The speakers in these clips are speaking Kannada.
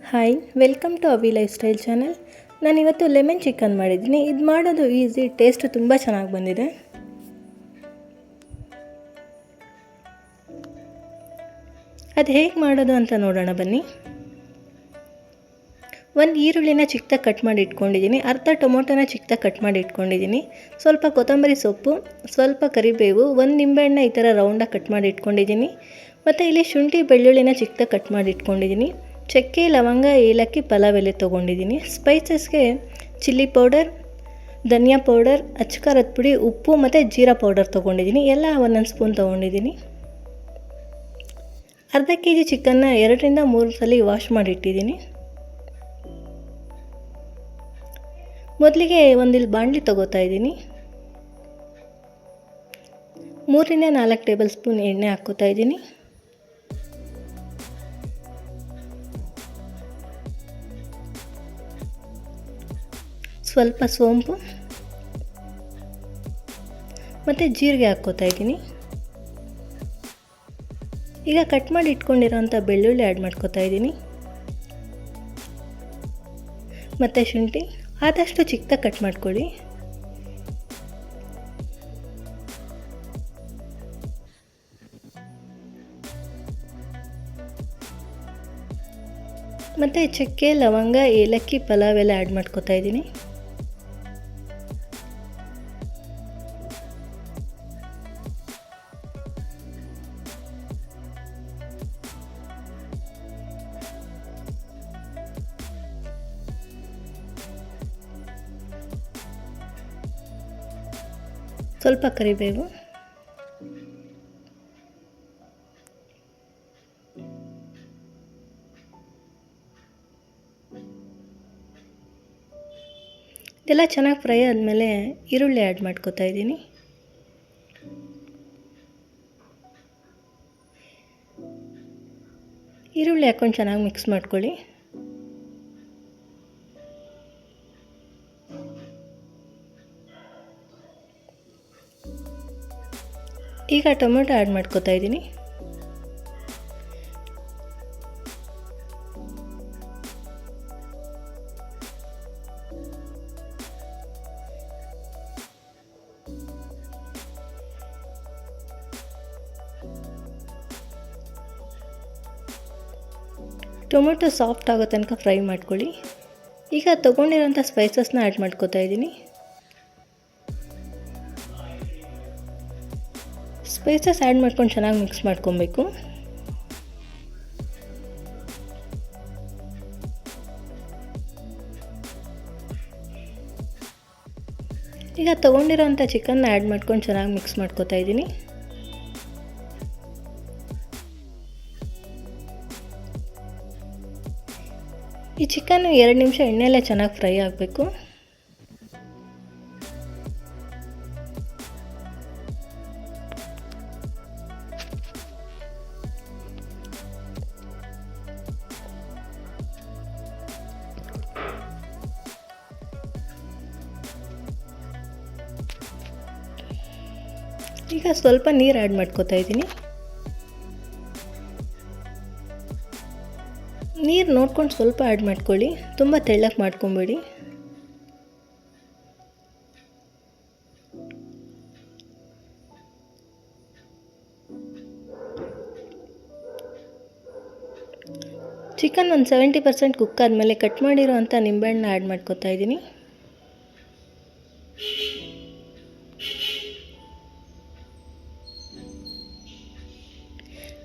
ಹಾಯ್, ವೆಲ್ಕಮ್ ಟು ಅವಿ ಲೈಫ್ ಸ್ಟೈಲ್ ಚಾನಲ್. ನಾನಿವತ್ತು ಲೆಮನ್ ಚಿಕನ್ ಮಾಡಿದ್ದೀನಿ. ಇದು ಮಾಡೋದು ಈಸಿ, ಟೇಸ್ಟ್ ತುಂಬ ಚೆನ್ನಾಗಿ ಬಂದಿದೆ. ಅದು ಹೇಗೆ ಮಾಡೋದು ಅಂತ ನೋಡೋಣ ಬನ್ನಿ. ಒಂದು ಈರುಳ್ಳಿನ ಚಿಕ್ಕದಾಗಿ ಕಟ್ ಮಾಡಿ ಇಟ್ಕೊಂಡಿದ್ದೀನಿ. ಅರ್ಧ ಟೊಮೊಟೊನ ಚಿಕ್ಕದಾಗಿ ಕಟ್ ಮಾಡಿ ಇಟ್ಕೊಂಡಿದ್ದೀನಿ. ಸ್ವಲ್ಪ ಕೊತ್ತಂಬರಿ ಸೊಪ್ಪು, ಸ್ವಲ್ಪ ಕರಿಬೇವು, ಒಂದು ನಿಂಬೆಹಣ್ಣು ಈ ಥರ ರೌಂಡಾಗಿ ಕಟ್ ಮಾಡಿ ಇಟ್ಕೊಂಡಿದ್ದೀನಿ. ಮತ್ತು ಇಲ್ಲಿ ಶುಂಠಿ ಬೆಳ್ಳುಳ್ಳಿನ ಚಿಕ್ಕದಾಗಿ ಕಟ್ ಮಾಡಿ ಇಟ್ಕೊಂಡಿದ್ದೀನಿ. ಚಕ್ಕೆ, ಲವಂಗ, ಏಲಕ್ಕಿ, ಪಲಾವ್ ಎಲೆ ತೊಗೊಂಡಿದ್ದೀನಿ. ಸ್ಪೈಸಸ್ಗೆ ಚಿಲ್ಲಿ ಪೌಡರ್, ಧನಿಯಾ ಪೌಡರ್, ಅಚ್ಕಾರದ ಪುಡಿ, ಉಪ್ಪು ಮತ್ತು ಜೀರಾ ಪೌಡರ್ ತೊಗೊಂಡಿದ್ದೀನಿ. ಎಲ್ಲ ಒಂದೊಂದು ಸ್ಪೂನ್ ತೊಗೊಂಡಿದ್ದೀನಿ. ಅರ್ಧ ಕೆ ಜಿ ಚಿಕನ್ನ 2ರಿಂದ 3 ಸಲ ವಾಶ್ ಮಾಡಿಟ್ಟಿದ್ದೀನಿ. ಮೊದಲಿಗೆ ಒಂದಿಲ್ಲಿ ಬಾಣಲಿ ತೊಗೋತಾ ಇದ್ದೀನಿ. 3ರಿಂದ 4 ಟೇಬಲ್ ಸ್ಪೂನ್ ಎಣ್ಣೆ ಹಾಕ್ಕೋತಾ ಇದ್ದೀನಿ. ಸ್ವಲ್ಪ ಸೋಂಪು ಮತ್ತು ಜೀರಿಗೆ ಹಾಕ್ಕೋತಾ ಇದ್ದೀನಿ. ಈಗ ಕಟ್ ಮಾಡಿ ಇಟ್ಕೊಂಡಿರೋಂಥ ಬೆಳ್ಳುಳ್ಳಿ ಆ್ಯಡ್ ಮಾಡ್ಕೋತಾ ಇದ್ದೀನಿ. ಮತ್ತು ಶುಂಠಿ ಆದಷ್ಟು ಚಿಕ್ಕದಾಗಿ ಕಟ್ ಮಾಡ್ಕೊಳ್ಳಿ. ಮತ್ತು ಚಕ್ಕೆ, ಲವಂಗ, ಏಲಕ್ಕಿ, ಪಲಾವ್ ಎಲ್ಲ ಆ್ಯಡ್ ಮಾಡ್ಕೋತಾ ಇದ್ದೀನಿ. ಸ್ವಲ್ಪ ಕರಿಬೇವು, ಇದೆಲ್ಲ ಚೆನ್ನಾಗಿ ಫ್ರೈ ಆದಮೇಲೆ ಈರುಳ್ಳಿ ಆ್ಯಡ್ ಮಾಡ್ಕೋತಾ ಇದ್ದೀನಿ. ಈರುಳ್ಳಿ ಹಾಕ್ಕೊಂಡು ಚೆನ್ನಾಗಿ ಮಿಕ್ಸ್ ಮಾಡ್ಕೊಳ್ಳಿ. ಈಗ ಟೊಮೆಟೊ ಆ್ಯಡ್ ಮಾಡ್ಕೋತಾ ಇದ್ದೀನಿ. ಟೊಮೆಟೊ ಸಾಫ್ಟ್ ಆಗೋ ತನಕ ಫ್ರೈ ಮಾಡ್ಕೊಳ್ಳಿ. ಈಗ ತೊಗೊಂಡಿರೋಂಥ ಸ್ಪೈಸಸ್ನ ಆ್ಯಡ್ ಮಾಡ್ಕೋತಾ ಇದ್ದೀನಿ. ಸ್ಪೈಸಸ್ ಆ್ಯಡ್ ಮಾಡ್ಕೊಂಡು ಚೆನ್ನಾಗಿ ಮಿಕ್ಸ್ ಮಾಡ್ಕೊಬೇಕು. ಈಗ ತೊಗೊಂಡಿರೋಂಥ ಚಿಕನ್ನ ಆ್ಯಡ್ ಮಾಡ್ಕೊಂಡು ಚೆನ್ನಾಗಿ ಮಿಕ್ಸ್ ಮಾಡ್ಕೋತಾ ಇದ್ದೀನಿ. ಈ ಚಿಕನ್ನು 2 ನಿಮಿಷ ಎಣ್ಣೆಯಲ್ಲೇ ಚೆನ್ನಾಗಿ ಫ್ರೈ ಆಗಬೇಕು. ಈಗ ಸ್ವಲ್ಪ ನೀರು ಆ್ಯಡ್ ಮಾಡ್ಕೋತಾ ಇದ್ದೀನಿ. ನೀರು ನೋಡ್ಕೊಂಡು ಸ್ವಲ್ಪ ಆ್ಯಡ್ ಮಾಡ್ಕೊಳ್ಳಿ, ತುಂಬ ತೆಳ್ಳಗೆ ಮಾಡ್ಕೊಬೇಡಿ. ಚಿಕನ್ ಒಂದು 70% ಕುಕ್ ಆದಮೇಲೆ ಕಟ್ ಮಾಡಿರೋ ಅಂಥ ನಿಂಬೆಹಣ್ಣು ಆ್ಯಡ್ ಮಾಡ್ಕೋತಾ ಇದ್ದೀನಿ.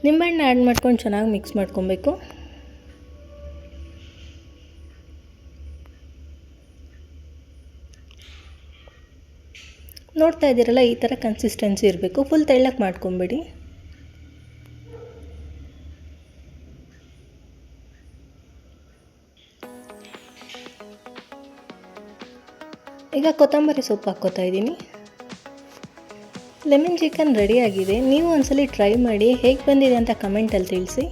ನಿಂಬೆಹಣ್ಣು ಆ್ಯಡ್ ಮಾಡ್ಕೊಂಡು ಚೆನ್ನಾಗಿ ಮಿಕ್ಸ್ ಮಾಡ್ಕೊಬೇಕು. ನೋಡ್ತಾ ಇದ್ದೀರಲ್ಲ, ಈ ಥರ ಕನ್ಸಿಸ್ಟೆನ್ಸಿ ಇರಬೇಕು. ಫುಲ್ ತೆಳ್ಳಗೆ ಮಾಡ್ಕೊಬೇಡಿ. ಈಗ ಕೊತ್ತಂಬರಿ ಸೊಪ್ಪು ಹಾಕ್ಕೋತಾ ಇದ್ದೀನಿ. ಲೆಮನ್ ಚಿಕನ್ ರೆಡಿಯಾಗಿದೆ. ನೀವು ಒಂದ್ಸಲಿ ಟ್ರೈ ಮಾಡಿ, ಹೇಗೆ ಬಂದಿದೆ ಅಂತ ಕಮೆಂಟಲ್ಲಿ ತಿಳಿಸಿ.